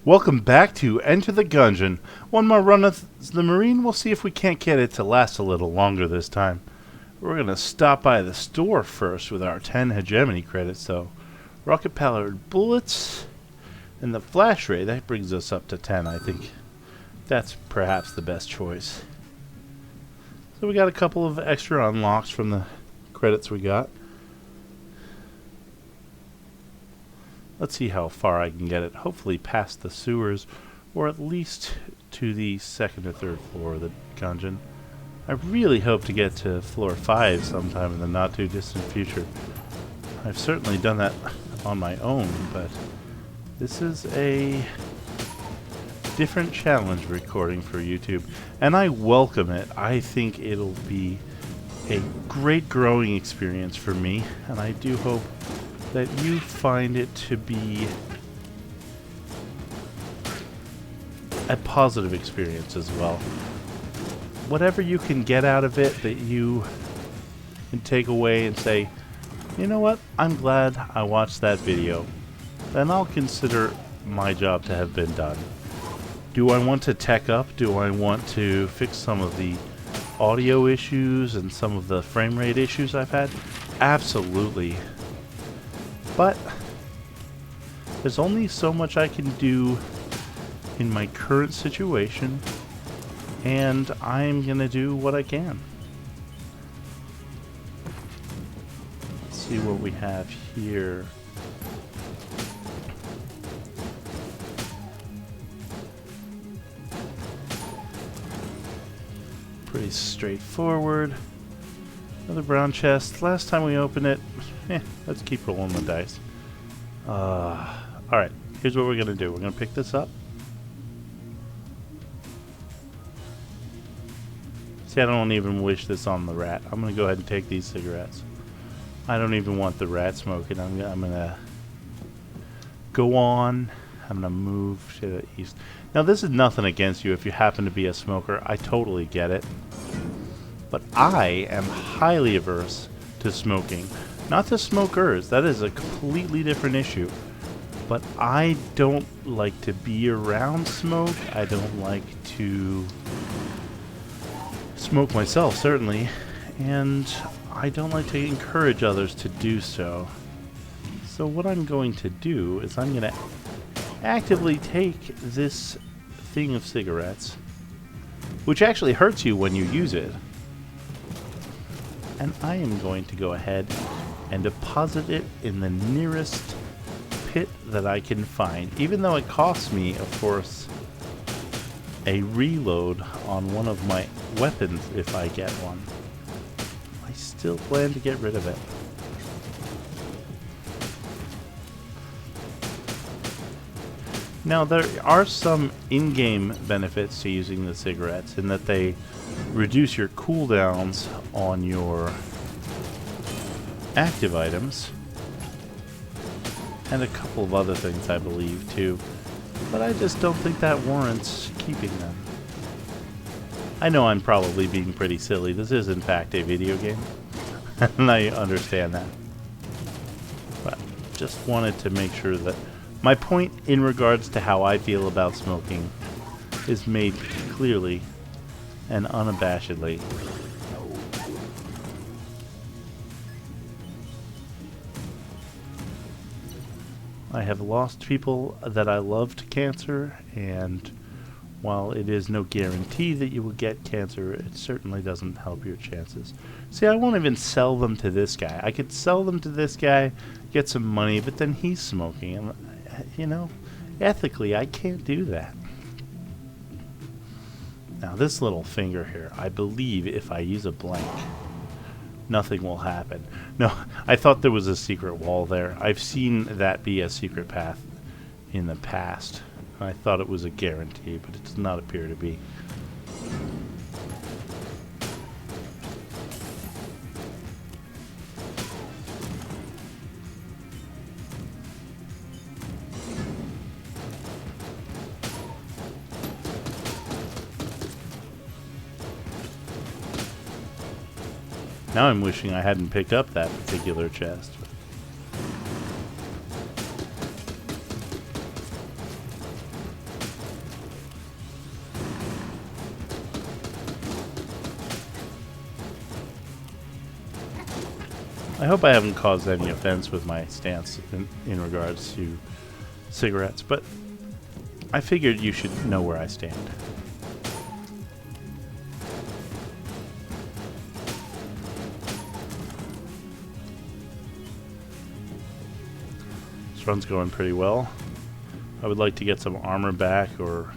Welcome back to Enter the Gungeon. One more run of the Marine. We'll see if we can't get it to last a little longer this time. We're going to stop by the store first with our 10 hegemony credits, though. Rocket-powered bullets and the flash ray. That brings us up to 10, I think. That's perhaps the best choice. So we got a couple of extra unlocks from the credits we got. Let's see how far I can get it. Hopefully past the sewers, or at least to the second or third floor of the Gungeon. I really hope to get to floor 5 sometime in the not too distant future. I've certainly done that on my own, but this is a different challenge recording for YouTube, and I welcome it. I think it'll be a great growing experience for me, and I do hope that you find it to be a positive experience as well. Whatever you can get out of it that you can take away and say, you know what, I'm glad I watched that video, then I'll consider my job to have been done. Do I want to tech up? Do I want to fix some of the audio issues and some of the frame rate issues I've had? Absolutely. But there's only so much I can do in my current situation, and I'm gonna do what I can. Let's see what we have here. Pretty straightforward. Another brown chest. Last time we opened it, let's keep rolling the dice. Alright, here's what we're going to do. We're going to pick this up. See, I don't even wish this on the rat. I'm going to go ahead and take these cigarettes. I don't even want the rat smoking. I'm going to go on. I'm going to move to the east. Now, this is nothing against you if you happen to be a smoker. I totally get it. But I am highly averse to smoking. Not to smokers, that is a completely different issue. But I don't like to be around smoke. I don't like to smoke myself, certainly. And I don't like to encourage others to do so. So what I'm going to do is I'm going to actively take this thing of cigarettes, which actually hurts you when you use it, and I am going to go ahead and deposit it in the nearest pit that I can find, even though it costs me, of course, a reload on one of my weapons if I get one. I still plan to get rid of it. Now, there are some in-game benefits to using the cigarettes in that they reduce your cooldowns on your active items, and a couple of other things I believe too, but I just don't think that warrants keeping them. I know I'm probably being pretty silly. This is in fact a video game, and I understand that, but just wanted to make sure that my point in regards to how I feel about smoking is made clearly and unabashedly. I have lost people that I love to cancer, and while it is no guarantee that you will get cancer, it certainly doesn't help your chances. See, I won't even sell them to this guy. I could sell them to this guy, get some money, but then he's smoking, and you know, ethically, I can't do that. Now, this little finger here, I believe if I use a blank, nothing will happen. No, I thought there was a secret wall there. I've seen that be a secret path in the past. I thought it was a guarantee, but it does not appear to be. Now I'm wishing I hadn't picked up that particular chest. I hope I haven't caused any offense with my stance in regards to cigarettes, but I figured you should know where I stand. This run's going pretty well. I would like to get some armor back or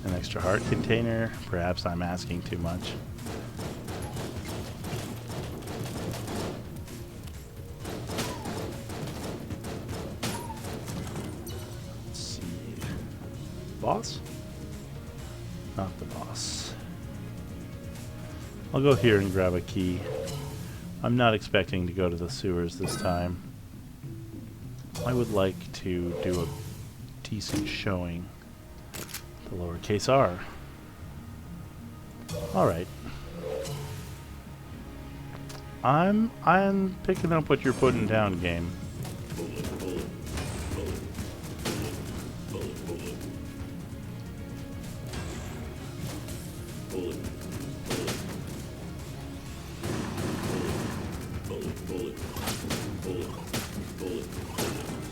an extra heart container. Perhaps I'm asking too much. Let's see. Boss? Not the boss. I'll go here and grab a key. I'm not expecting to go to the sewers this time. I would like to do a decent showing. The lowercase r. Alright. I'm picking up what you're putting down, game.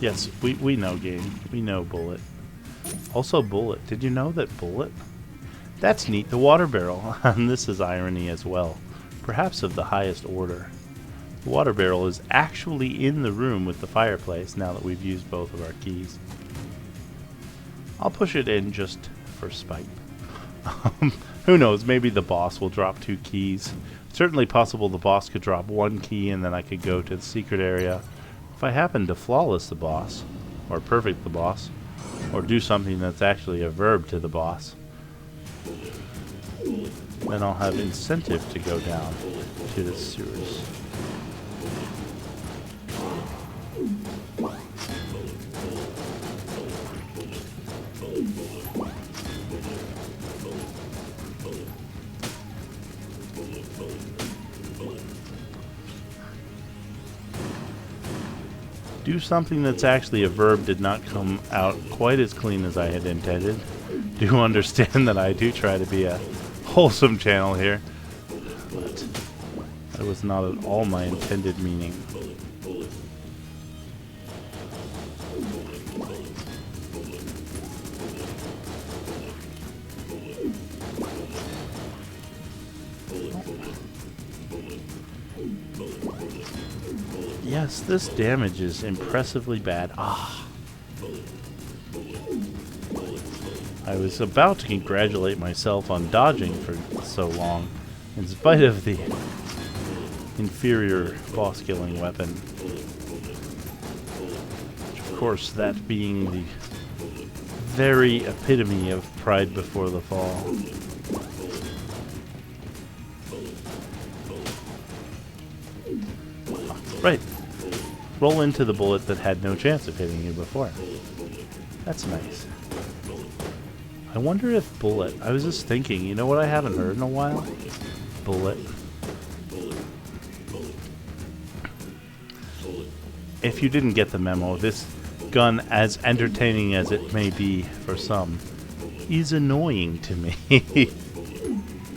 Yes, we know, game. We know Bullet. Also Bullet. Did you know that Bullet? That's neat, the water barrel. And this is irony as well. Perhaps of the highest order. The water barrel is actually in the room with the fireplace now that we've used both of our keys. I'll push it in just for spite. Who knows, maybe the boss will drop 2 keys. Certainly possible the boss could drop 1 key and then I could go to the secret area. If I happen to flawless the boss, or perfect the boss, or do something that's actually a verb to the boss, then I'll have incentive to go down to the sewers. Do something that's actually a verb did not come out quite as clean as I had intended. Do understand that I do try to be a wholesome channel here, but that was not at all my intended meaning. Yes, this damage is impressively bad. Ah. I was about to congratulate myself on dodging for so long, in spite of the inferior boss-killing weapon. Of course, that being the very epitome of pride before the fall. Right. Roll into the bullet that had no chance of hitting you before. That's nice. I wonder if Bullet... I was just thinking, you know what I haven't heard in a while? Bullet. If you didn't get the memo, this gun, as entertaining as it may be for some, is annoying to me.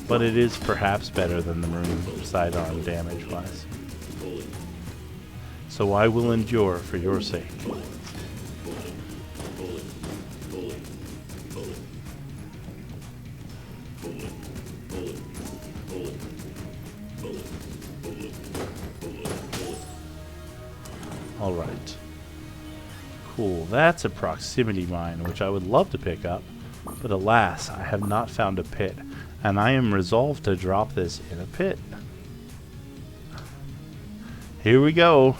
But it is perhaps better than the maroon sidearm damage-wise. So I will endure for your sake. Alright. Cool, that's a proximity mine, which I would love to pick up, but alas, I have not found a pit, and I am resolved to drop this in a pit. Here we go.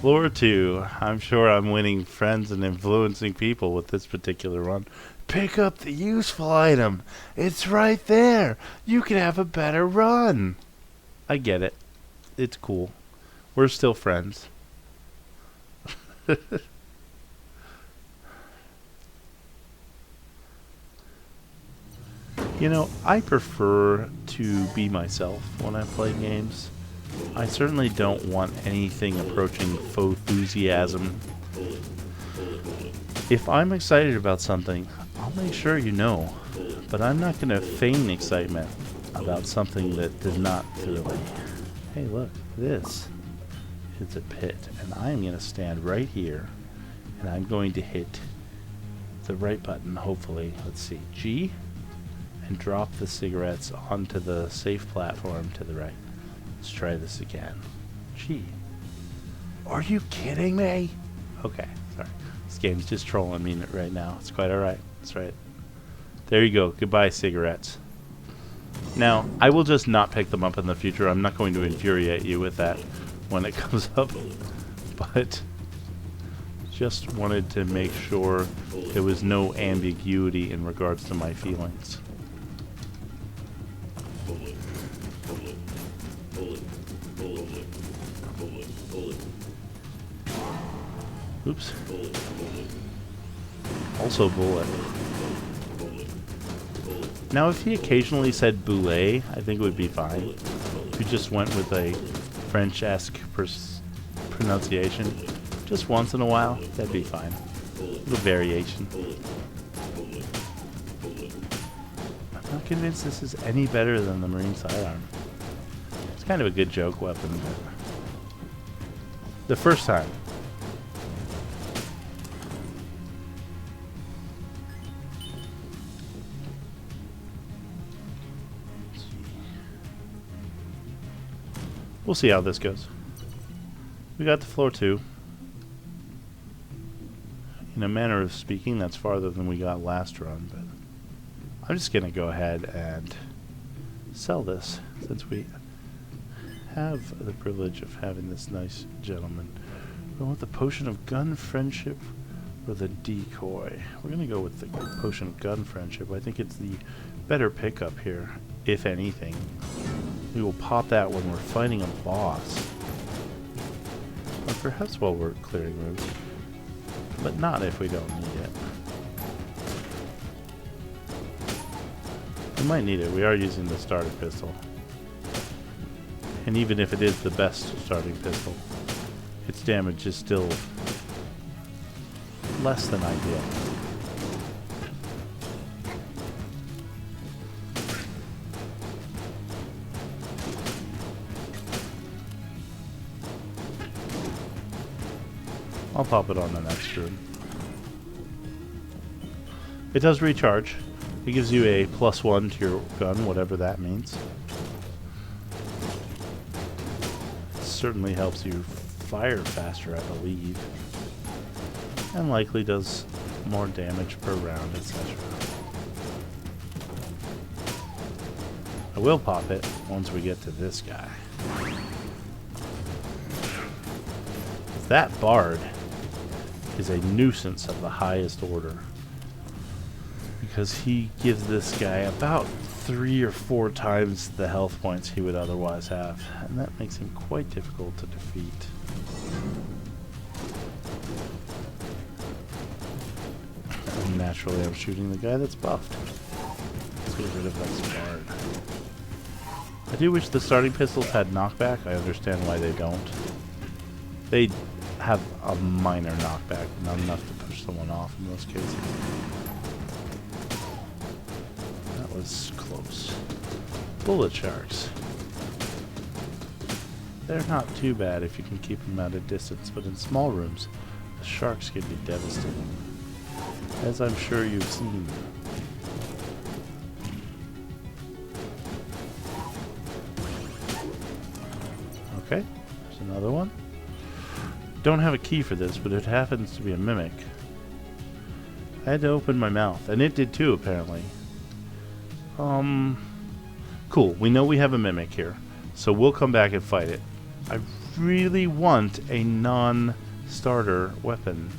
Floor 2. I'm sure I'm winning friends and influencing people with this particular run. Pick up the useful item. It's right there. You can have a better run. I get it. It's cool. We're still friends. You know, I prefer to be myself when I play games. I certainly don't want anything approaching faux enthusiasm. If I'm excited about something, I'll make sure you know. But I'm not going to feign excitement. about something that did not really... Hey, look, this is a pit, and I'm going to stand right here, and I'm going to hit the right button, hopefully. Let's see, G, and drop the cigarettes onto the safe platform to the right. Let's try this again. G. Are you kidding me? Okay, sorry. This game's just trolling me right now. It's quite alright. That's right. There you go. Goodbye, cigarettes. Now, I will just not pick them up in the future. I'm not going to infuriate you with that when it comes up. But just wanted to make sure there was no ambiguity in regards to my feelings. Oops. Also bullet. Now, if he occasionally said boulet, I think it would be fine. If he just went with a French-esque pronunciation, just once in a while, that'd be fine. A little variation. I'm not convinced this is any better than the Marine sidearm. It's kind of a good joke weapon, but the first time. We'll see how this goes. We got to floor 2. In a manner of speaking, that's farther than we got last run, but I'm just going to go ahead and sell this, since we have the privilege of having this nice gentleman. We want the potion of gun friendship or the decoy. We're going to go with the potion of gun friendship. I think it's the better pickup here, if anything. We will pop that when we're fighting a boss. Or perhaps while we're clearing rooms. But not if we don't need it. We might need it. We are using the starter pistol. And even if it is the best starting pistol, its damage is still less than ideal. I'll pop it on the next room. It does recharge. It gives you a +1 to your gun, whatever that means. It certainly helps you fire faster, I believe. And likely does more damage per round, etc. I will pop it once we get to this guy. That bard is a nuisance of the highest order, because he gives this guy about 3 or 4 times the health points he would otherwise have, and that makes him quite difficult to defeat. And naturally, I'm shooting the guy that's buffed. Let's get rid of that bard. I do wish the starting pistols had knockback. I understand why they don't. They have a minor knockback, not enough to push someone off in most cases. That was close. Bullet sharks. They're not too bad if you can keep them at a distance, but in small rooms, the sharks can be devastating, as I'm sure you've seen. Okay, there's another one. Don't have a key for this, but it happens to be a mimic. I had to open my mouth, and it did too, apparently. Cool. We know we have a mimic here, so we'll come back and fight it. I really want a non-starter weapon.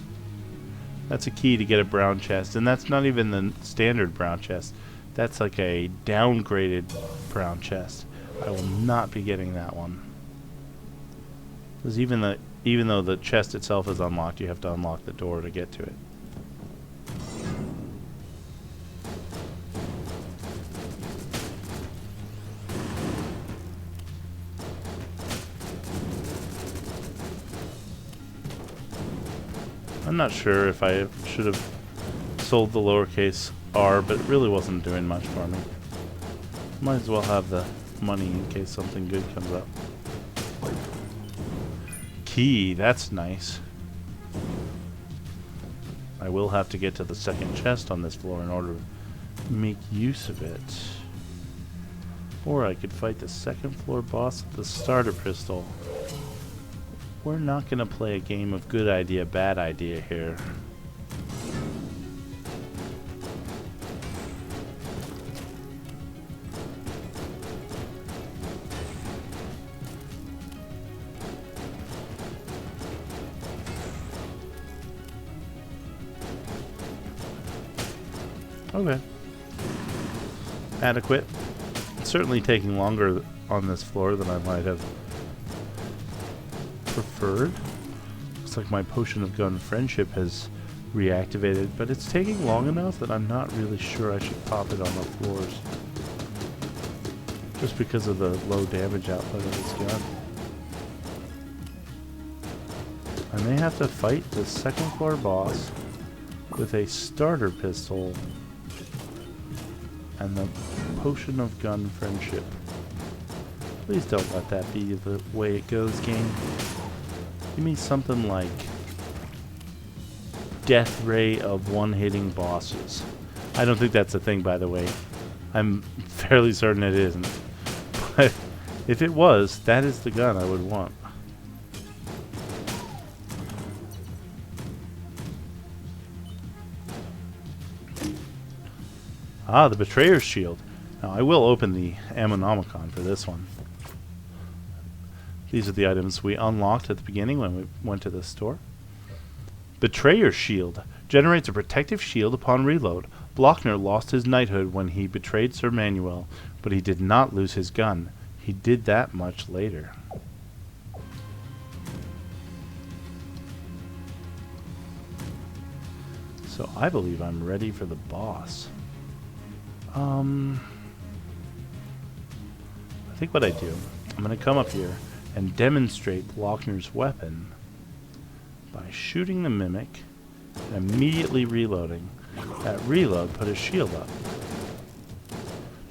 That's a key to get a brown chest, and that's not even the standard brown chest. That's like a downgraded brown chest. I will not be getting that one. Because even though the chest itself is unlocked, you have to unlock the door to get to it. I'm not sure if I should have sold the lowercase r, but it really wasn't doing much for me. Might as well have the money in case something good comes up. Key, that's nice. I will have to get to the second chest on this floor in order to make use of it. Or I could fight the second floor boss with the starter pistol. We're not going to play a game of good idea, bad idea here. Okay. Adequate. It's certainly taking longer on this floor than I might have preferred. Looks like my potion of gun friendship has reactivated, but it's taking long enough that I'm not really sure I should pop it on the floors. Just because of the low damage output of this gun. I may have to fight the second floor boss with a starter pistol and the potion of gun friendship. Please don't let that be the way it goes, game. Give me something like death ray of one-hitting bosses. I don't think that's a thing, by the way. I'm fairly certain it isn't. But if it was, that is the gun I would want. Ah, the Betrayer's Shield. Now, I will open the Ammonomicon for this one. These are the items we unlocked at the beginning when we went to the store. Betrayer's Shield. Generates a protective shield upon reload. Blockner lost his knighthood when he betrayed Sir Manuel, but he did not lose his gun. He did that much later. So I believe I'm ready for the boss. I think what I do, I'm going to come up here and demonstrate Blockner's weapon by shooting the mimic and immediately reloading. That reload put his shield up.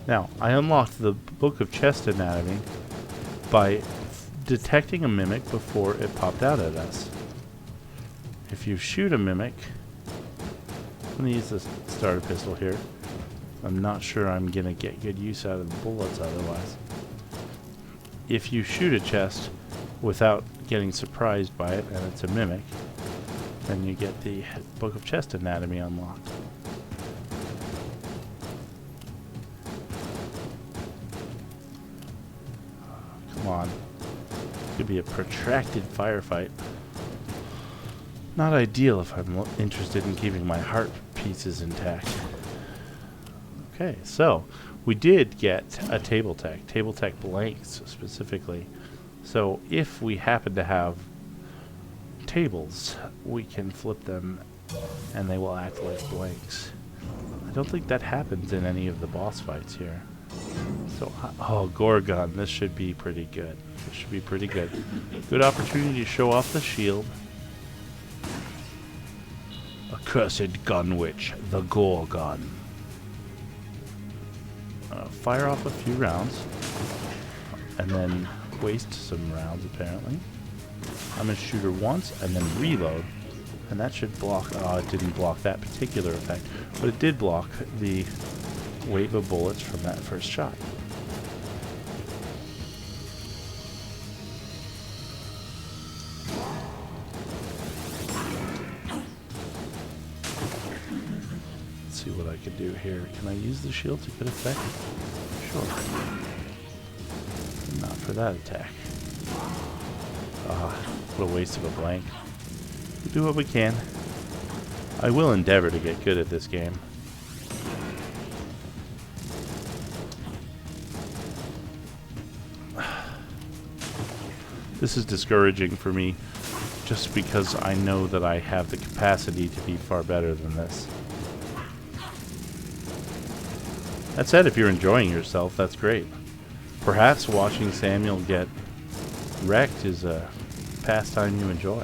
Now, I unlocked the Book of Chest Anatomy by detecting a mimic before it popped out at us. If you shoot a mimic, I'm going to use this starter pistol here. I'm not sure I'm going to get good use out of the bullets otherwise. If you shoot a chest without getting surprised by it and it's a mimic, then you get the Book of Chest Anatomy unlocked. Come on. It could be a protracted firefight. Not ideal if I'm interested in keeping my heart pieces intact. Okay, so we did get a table tech blanks specifically. So if we happen to have tables, we can flip them and they will act like blanks. I don't think that happens in any of the boss fights here. So, oh, Gorgunned, this should be pretty good. This should be pretty good. Good opportunity to show off the shield. Accursed gun witch, the Gorgunned. Fire off a few rounds and then waste some rounds apparently. I'm going to shoot her once and then reload, and that should block, it didn't block that particular effect, but it did block the wave of bullets from that first shot. See what I could do here. Can I use the shield to good effect? Sure. Not for that attack. What a waste of a blank. We do what we can. I will endeavor to get good at this game. This is discouraging for me just because I know that I have the capacity to be far better than this. That said, if you're enjoying yourself, that's great. Perhaps watching Samuel get wrecked is a pastime you enjoy.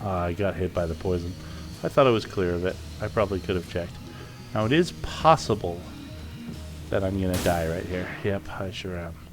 I got hit by the poison. I thought I was clear of it. I probably could have checked. Now it is possible that I'm gonna die right here. Yep, I sure am.